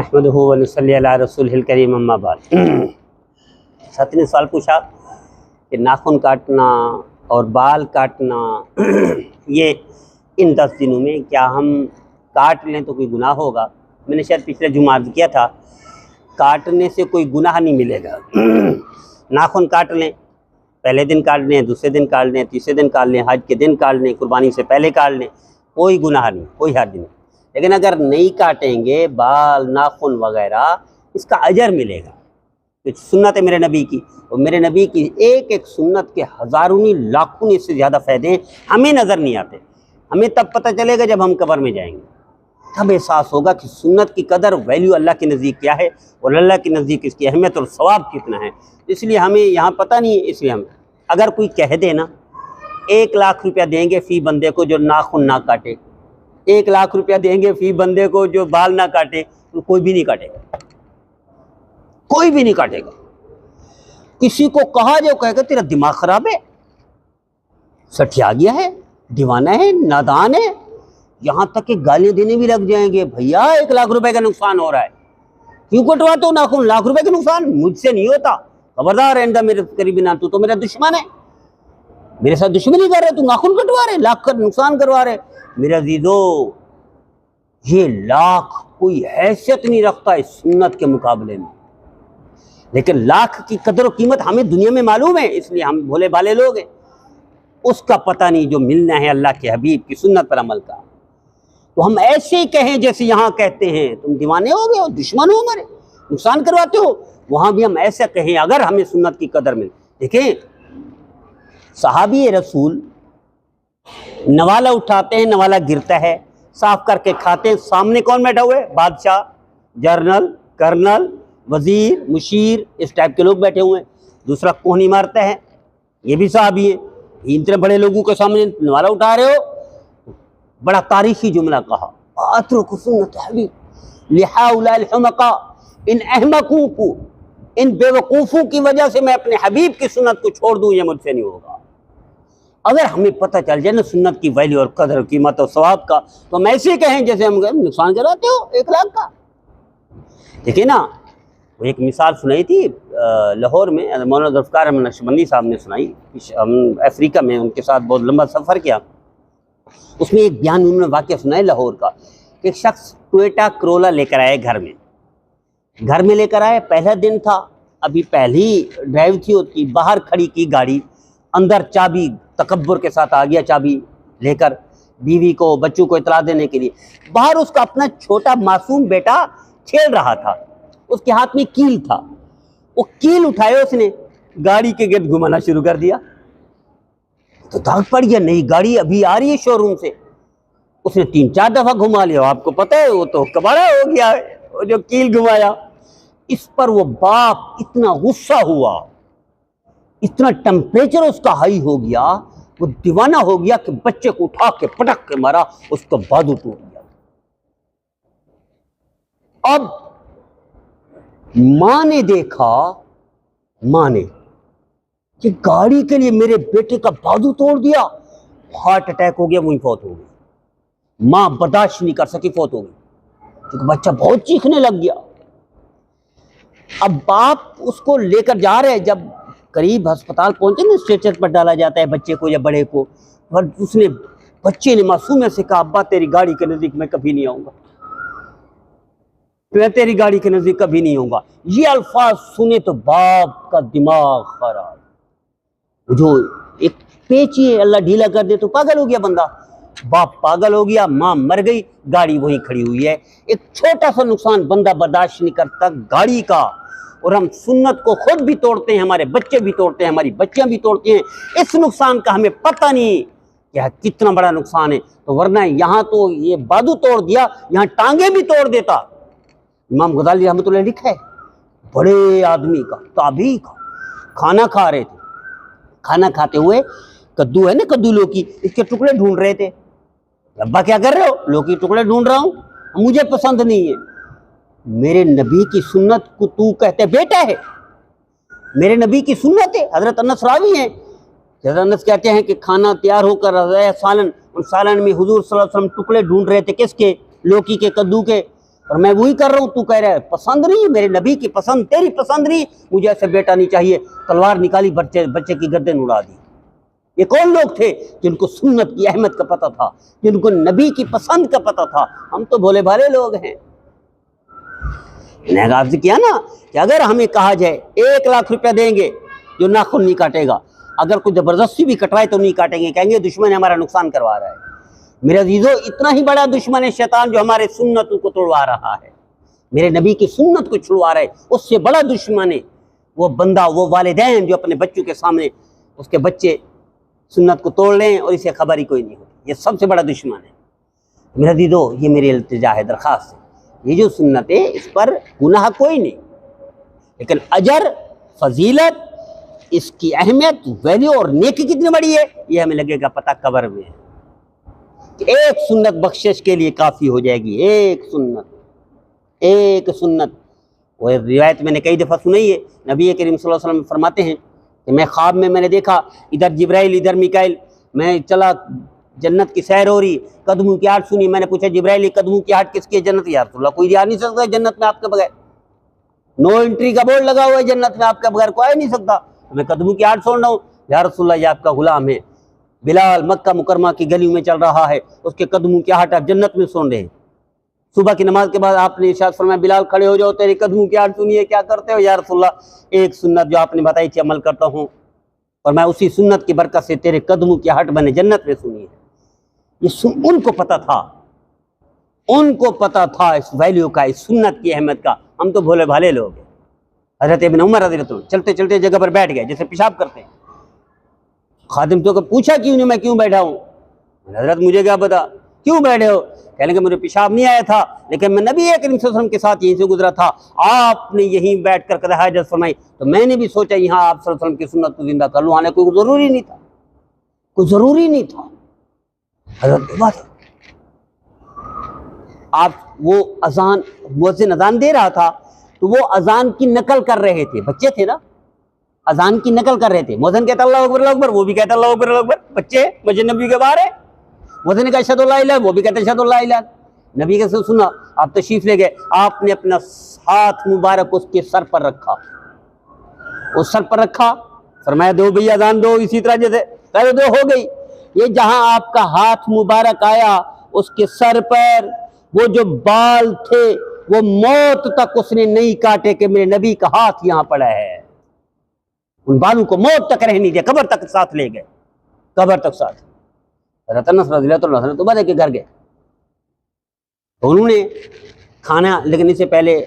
نحمدہ و نصلی علی رسولہ الکریم اما بعد۔ ساتھ نے سوال پوچھا کہ ناخن کاٹنا اور بال کاٹنا یہ ان 10 دنوں میں کیا ہم کاٹ لیں تو کوئی گناہ ہوگا؟ میں نے شاید پچھلے جمعہ عرض کیا تھا کاٹنے سے کوئی گناہ نہیں ملے گا۔ ناخن کاٹ لیں، پہلے دن کاٹ لیں، دوسرے دن کاٹ لیں، تیسرے دن کاٹ لیں، حج کے دن کاٹ لیں، قربانی سے پہلے کاٹ لیں، کوئی گناہ نہیں، کوئی حرج نہیں۔ لیکن اگر نہیں کاٹیں گے بال ناخن وغیرہ اس کا اجر ملے گا۔ کچھ سنت ہے میرے نبی کی، اور میرے نبی کی ایک ایک سنت کے ہزاروں لاکھوں اس سے زیادہ فائدے ہیں، ہمیں نظر نہیں آتے۔ ہمیں تب پتہ چلے گا جب ہم قبر میں جائیں گے، تب احساس ہوگا کہ سنت کی قدر ویلیو اللہ کے نزدیک کیا ہے اور اللہ کے نزدیک اس کی اہمیت اور ثواب کتنا ہے۔ اس لیے ہمیں یہاں پتہ نہیں ہے، اس لیے ہم اگر کوئی کہہ دے نا 1 لاکھ روپیہ دیں گے فی بندے کو جو ناخن نہ کاٹے، 1 لاکھ روپیہ دیں گے فی بندے کو جو بال نہ کاٹے، تو کوئی بھی نہیں کاٹے گا، کوئی بھی نہیں کاٹے گا۔ کسی کو کہا جو کہے گا تیرا دماغ خراب ہے، سٹھیا گیا ہے، دیوانہ ہے، نادان ہے، یہاں تک کہ گالیاں دینے بھی لگ جائیں گے۔ بھیا 1 لاکھ روپے کا نقصان ہو رہا ہے، کیوں کٹواتے ہو ناخن؟ لاکھ روپے کا نقصان مجھ سے نہیں ہوتا، خبردار رہندہ میرے قریبی نہ، تو میرا دشمن ہے، میرے ساتھ دشمنی کر رہے، تو ناخن کٹوا رہے، لاکھ کا نقصان کروا رہے۔ میرے عزیزو یہ لاکھ کوئی حیثیت نہیں رکھتا اس سنت کے مقابلے میں، لیکن لاکھ کی قدر و قیمت ہمیں دنیا میں معلوم ہے، اس لیے ہم بھولے بھالے لوگ ہیں۔ اس کا پتہ نہیں جو ملنا ہے اللہ کے حبیب کی سنت پر عمل کا، تو ہم ایسے ہی کہیں جیسے یہاں کہتے ہیں تم دیوانے ہو گئے ہو، دشمن ہو ہمارے، نقصان کرواتے ہو، وہاں بھی ہم ایسا کہیں اگر ہمیں سنت کی قدر مل۔ دیکھیں صحابی رسول نوالا اٹھاتے ہیں، نوالا گرتا ہے، صاف کر کے کھاتے ہیں، سامنے کون بیٹھا ہوئے؟ بادشاہ، جنرل، کرنل، وزیر، مشیر، اس ٹائپ کے لوگ بیٹھے ہوئے ہیں۔ دوسرا کوہنی مارتا ہے، یہ بھی صحابی ہے، اتنے بڑے لوگوں کے سامنے نوالا اٹھا رہے ہو۔ بڑا تاریخی جملہ کہا، اترک سنت حبیب لہؤلاء الحمقاء، ان احمقوں کو، ان بے وقوفوں کی وجہ سے میں اپنے حبیب کی سنت کو چھوڑ دوں، یہ مجھ سے نہیں ہوگا۔ اگر ہمیں پتہ چل جائے نا سنت کی ویلیو اور قدر قیمت اور ثواب کا، تو ہم ایسے کہیں جیسے ہم نقصان کراتے ہو 1 لاکھ کا۔ دیکھیں نا، وہ ایک مثال سنائی تھی لاہور میں، مولانا ذوالفقار احمد نقشبندی صاحب نے سنائی، افریقہ میں ان کے ساتھ بہت لمبا سفر کیا۔ اس میں ایک بیان انہوں نے واقعہ سنایا لاہور کا، کہ ایک شخص ٹویوٹا کرولا لے کر آئے گھر میں لے کر آئے، پہلا دن تھا، ابھی پہلی ڈرائیو تھی اس کی، باہر کھڑی کی گاڑی، اندر چابی تکبر کے ساتھ آ گیا، چابی لے کر بیوی کو بچوں کو اطلاع دینے کے لیے۔ باہر اس کا اپنا چھوٹا معصوم بیٹا کھیل رہا تھا، اس کے ہاتھ میں کیل تھا، وہ کیل اٹھائے اس نے گاڑی کے گرد گھمانا شروع کر دیا، تو داغ پڑ گیا، نئی گاڑی ابھی آ رہی ہے شو روم سے، اس نے 3-4 دفعہ گھما لیا، آپ کو پتہ ہے وہ تو کباڑا ہو گیا وہ جو کیل گھمایا۔ اس پر وہ باپ اتنا غصہ ہوا، اتنا ٹمپریچر اس کا ہائی ہو گیا، وہ دیوانہ ہو گیا کہ بچے کو اٹھا کے پٹک کے مارا، اس کا بازو ٹوٹ گیا۔ اب ماں نے دیکھا، ماں نے کہ گاڑی کے لیے میرے بیٹے کا بازو توڑ دیا، ہارٹ اٹیک ہو گیا، وہیں فوت ہو گئی۔ ماں برداشت نہیں کر سکی، فوت ہو گئی، کیونکہ بچہ بہت چیخنے لگ گیا۔ اب باپ اس کو لے کر جا رہے، جب قریب ہسپتال پہنچے نا، اسٹریچر پر ڈالا جاتا ہے بچے کو یا بڑے کو، اور اس نے بچے نے معصوم سے کہا ابا تیری گاڑی کے نزدیک میں کبھی نہیں آؤں گا، میں تیری گاڑی کے نزدیک کبھی نہیں آؤں گا۔ یہ الفاظ سنے تو باپ کا دماغ خراب، جو ایک پیچ ہی اللہ ڈھیلا کر دے تو پاگل ہو گیا بندہ، باپ پاگل ہو گیا، ماں مر گئی، گاڑی وہیں کھڑی ہوئی ہے۔ ایک چھوٹا سا نقصان بندہ برداشت نہیں کرتا گاڑی کا، اور ہم سنت کو خود بھی توڑتے ہیں، ہمارے بچے بھی توڑتے ہیں، ہماری بچیاں بھی توڑتی ہیں، اس نقصان کا ہمیں پتہ نہیں کہ کتنا بڑا نقصان ہے۔ تو ورنہ یہاں تو یہ بازو توڑ دیا، یہاں ٹانگیں بھی توڑ دیتا۔ امام غزالی رحمۃ اللہ لکھا ہے، بڑے آدمی کا، تابعی کا، کھانا کھا رہے تھے، کھانا کھاتے ہوئے کدو ہے نا، کدو لوکی، اس کے ٹکڑے ڈھونڈ رہے تھے۔ ابا کیا کر رہے ہو؟ لوکی ٹکڑے ڈھونڈ رہا ہوں، مجھے پسند نہیں ہے۔ میرے نبی کی سنت کو تو کہتے بیٹا ہے، میرے نبی کی سنت ہے۔ حضرت انس راوی ہیں، حضرت انس کہتے ہیں کہ کھانا تیار ہو کر رضا سالن، ان سالن میں حضور صلی اللہ علیہ وسلم ٹکڑے ڈھونڈ رہے تھے، کس کے؟ لوکی کے، کدو کے۔ اور میں وہی کر رہا ہوں، تو کہہ رہا ہے پسند نہیں، میرے نبی کی پسند، تیری پسند نہیں، مجھے ایسے بیٹا نہیں چاہیے۔ تلوار نکالی، بچے کی گردن اڑا دی۔ یہ کون لوگ تھے جن کو سنت کی اہمیت کا پتہ تھا، جن کو نبی کی پسند کا پتہ تھا؟ ہم تو بھولے بھالے لوگ ہیں۔ میں نے آپ سے کیا نا کہ اگر ہمیں کہا جائے 1,00,000 روپیہ دیں گے جو ناخن نہیں کاٹے گا، اگر کوئی زبردستی بھی کٹوائے تو نہیں کاٹیں گے، کہیں گے دشمن ہمارا نقصان کروا رہا ہے۔ میرے عزیزو، اتنا ہی بڑا دشمن ہے شیطان جو ہمارے سنتوں کو توڑوا رہا ہے، میرے نبی کی سنت کو چھڑوا رہا ہے، اس سے بڑا دشمن ہے وہ بندہ، وہ والدین جو اپنے بچوں کے سامنے اس کے بچے سنت کو توڑ لیں اور اسے خبر ہی کوئی نہیں ہوتی۔ یہ سب سے بڑا دشمن ہے۔ میرے عزیزو، یہ میری التجا ہے، درخواست ہے، یہ جو سنت ہے اس پر گناہ کوئی نہیں، لیکن اجر، فضیلت، اس کی اہمیت، ویلیو اور نیکی کتنی بڑی ہے یہ ہمیں لگے گا پتہ قبر میں کہ ایک سنت بخشش کے لیے کافی ہو جائے گی، ایک سنت۔ وہ روایت میں نے کئی دفعہ سنائی ہے، نبی کریم صلی اللہ علیہ وسلم فرماتے ہیں کہ میں خواب میں نے دیکھا ادھر جبرائیل ادھر میکائیل، میں چلا، جنت کی سیر ہو رہی، قدموں کی آہٹ سنی، میں نے پوچھا جبرائیل یہ قدموں کی آہٹ کس کی ہے؟ جنت۔ یا رسول اللہ کوئی جا نہیں سکتا جنت میں آپ کے بغیر، نو انٹری کا بورڈ لگا ہوا ہے جنت میں، آپ کے بغیر کوئی نہیں سکتا، میں قدموں کی آہٹ سن رہا ہوں۔ یا رسول اللہ یہ آپ کا غلام ہے بلال، مکہ مکرمہ کی گلیوں میں چل رہا ہے، اس کے قدموں کی آہٹ آپ جنت میں سن رہے ہیں۔ صبح کی نماز کے بعد آپ نے ارشاد فرمایا بلال کھڑے ہو جاؤ، تیرے قدموں کی آہٹ سنی ہے، کیا کرتے ہو؟ یا رسول اللہ ایک سنت جو آپ نے بتائی تھی عمل کرتا ہوں، اور میں اسی سنت کی برکت سے تیرے قدموں کی آہٹ میں نے جنت میں سنی ہے۔ یہ ان کو پتہ تھا، ان کو پتہ تھا اس ویلیو کا، اس سنت کی اہمیت کا۔ ہم تو بھولے بھالے لوگ ہیں۔ حضرت ابن عمر رضی اللہ عنہ چلتے چلتے جگہ پر بیٹھ گئے جیسے پیشاب کرتے ہیں۔ خادم تو پوچھا کیوں نہیں، میں کیوں بیٹھا ہوں؟ حضرت مجھے کیا پتا کیوں بیٹھے ہو؟ کہنے کہ مجھے پیشاب نہیں آیا تھا، لیکن میں نبی کریم صلی اللہ علیہ وسلم کے ساتھ یہیں سے گزرا تھا، آپ نے یہیں بیٹھ کر قضاء حاجت فرمائی، تو میں نے بھی سوچا یہاں آپ صلی اللہ علیہ وسلم کی سنت کو زندہ کر لوں، حالانکہ کوئی ضروری نہیں تھا، کوئی ضروری نہیں تھا۔ حضرت بات آپ وہ اذان، مؤذن اذان دے رہا تھا تو وہ اذان کی نقل کر رہے تھے، بچے تھے نا، اذان کی نقل کر رہے تھے۔ مؤذن کہتا اللہ اکبر اللہ اکبر، وہ بھی کہتا اللہ اکبر اللہ اکبر، بچے مسجد نبی کے باہر ہے۔ مؤذن کا اشہد اللہ الہ، وہ بھی کہتا اشہد اللہ الہ۔ نبی کے سنا، آپ تشریف لے گئے، آپ نے اپنا ہاتھ مبارک اس کے سر پر رکھا، اس سر پر رکھا، فرمایا دو بھئی اذان دو، اسی طرح جیسے پہلے دو ہو گئی۔ یہ جہاں آپ کا ہاتھ مبارک آیا اس کے سر پر، وہ جو بال تھے وہ موت تک اس نے نہیں کاٹے کہ میرے نبی کا ہاتھ یہاں پڑا ہے، ان بالوں کو موت تک رہنے دیا، قبر تک ساتھ لے گئے، قبر تک ساتھ۔ حضرت انس رضی اللہ عنہ تو بدے کے گھر گئے، تو انہوں نے کھانا، لیکن اس سے پہلے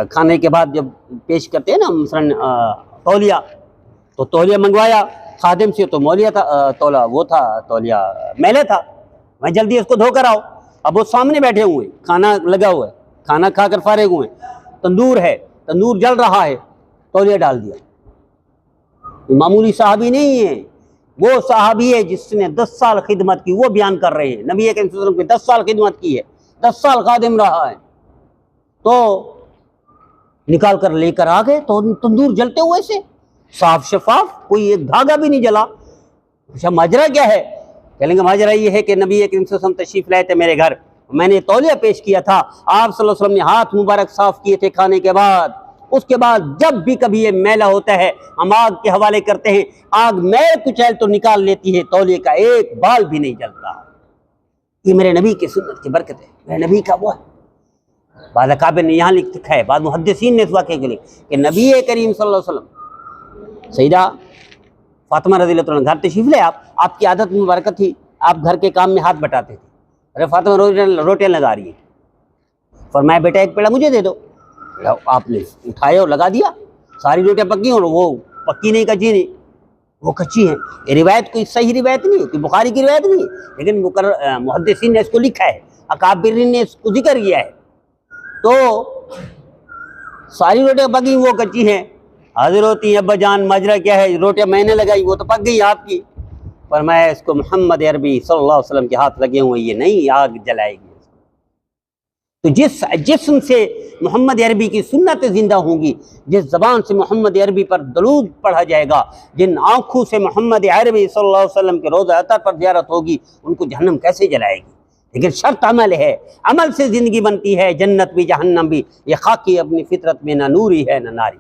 کھانے کے بعد جب پیش کرتے ہیں نا مثلاً تولیہ، تو تولیہ منگوایا خادم سے، تو مولیہ تھا تولا، وہ تھا تولیہ میلے تھا، میں جلدی اس کو دھو کر آؤ۔ اب وہ سامنے بیٹھے ہوئے، کھانا لگا ہوا ہے، کھانا کھا کر فارغ ہوئے، تندور ہے، تندور جل رہا ہے، تولیہ ڈال دیا۔ معمولی صحابی نہیں ہے، وہ صحابی ہے جس نے 10 سال خدمت کی، وہ بیان کر رہے ہیں نبی کریم صلی اللہ علیہ وسلم کی 10 سال خدمت کی ہے، 10 سال خادم رہا ہے، تو نکال کر لے کر آ گئے، تو تندور جلتے ہوئے سے صاف شفاف، کوئی ایک دھاگا بھی نہیں جلا۔ اچھا ماجرا کیا ہے؟ کہیں گے ماجرا یہ ہے کہ نبی کریم صلی اللہ علیہ وسلم تشریف لائے تھے میرے گھر، میں نے تولیہ پیش کیا تھا، آپ صلی اللہ علیہ وسلم نے ہاتھ مبارک صاف کیے تھے کھانے کے بعد، اس کے بعد جب بھی کبھی یہ میلہ ہوتا ہے ہم آگ کے حوالے کرتے ہیں، آگ میل کچیل تو نکال لیتی ہے، تولیے کا ایک بال بھی نہیں جلتا۔ یہ میرے نبی کی سنت کی برکت ہے، میرے نبی کا وہ ہے۔ بعض اکابر نے یہاں لکھا ہے، بعض محدثین نے اس واقعے کے لیے کہ نبی کریم صلی اللہ علیہ وسلم، سیدہ فاطمہ رضی اللہ عنہ گھر تشریف لے، آپ کی عادت میں برکت تھی، آپ گھر کے کام میں ہاتھ بٹاتے تھے، ارے فاطمہ روٹیاں لگا رہی ہے، فرمایا بیٹا ایک پیڑا مجھے دے دو، آپ نے اٹھایا اور لگا دیا، ساری روٹیاں پکی اور وہ پکی نہیں کچی نہیں، وہ کچی ہیں۔ یہ روایت کوئی صحیح روایت نہیں ہے، کوئی بخاری کی روایت نہیں ہے، لیکن محدثین نے اس کو لکھا ہے، اکابرین نے اس کو ذکر کیا ہے، تو ساری روٹیاں پکی وہ کچی ہیں، حاضر ہوتی ہیں ابا جان ماجرا کیا ہے، روٹیاں میں نے لگائی وہ تو پک گئی آپ کی، فرمایا اس کو محمد عربی صلی اللہ علیہ وسلم کے ہاتھ لگے ہوئے، یہ نہیں آگ جلائے گی۔ تو جس جسم سے محمد عربی کی سنت زندہ ہوں گی، جس زبان سے محمد عربی پر درود پڑھا جائے گا، جن آنکھوں سے محمد عربی صلی اللہ علیہ وسلم کے روضہ اطہر پر زیارت ہوگی، ان کو جہنم کیسے جلائے گی؟ لیکن شرط عمل ہے، عمل سے زندگی بنتی ہے، جنت بھی جہنم بھی، یہ خاکی اپنی فطرت میں نہ نوری ہے نہ ناری۔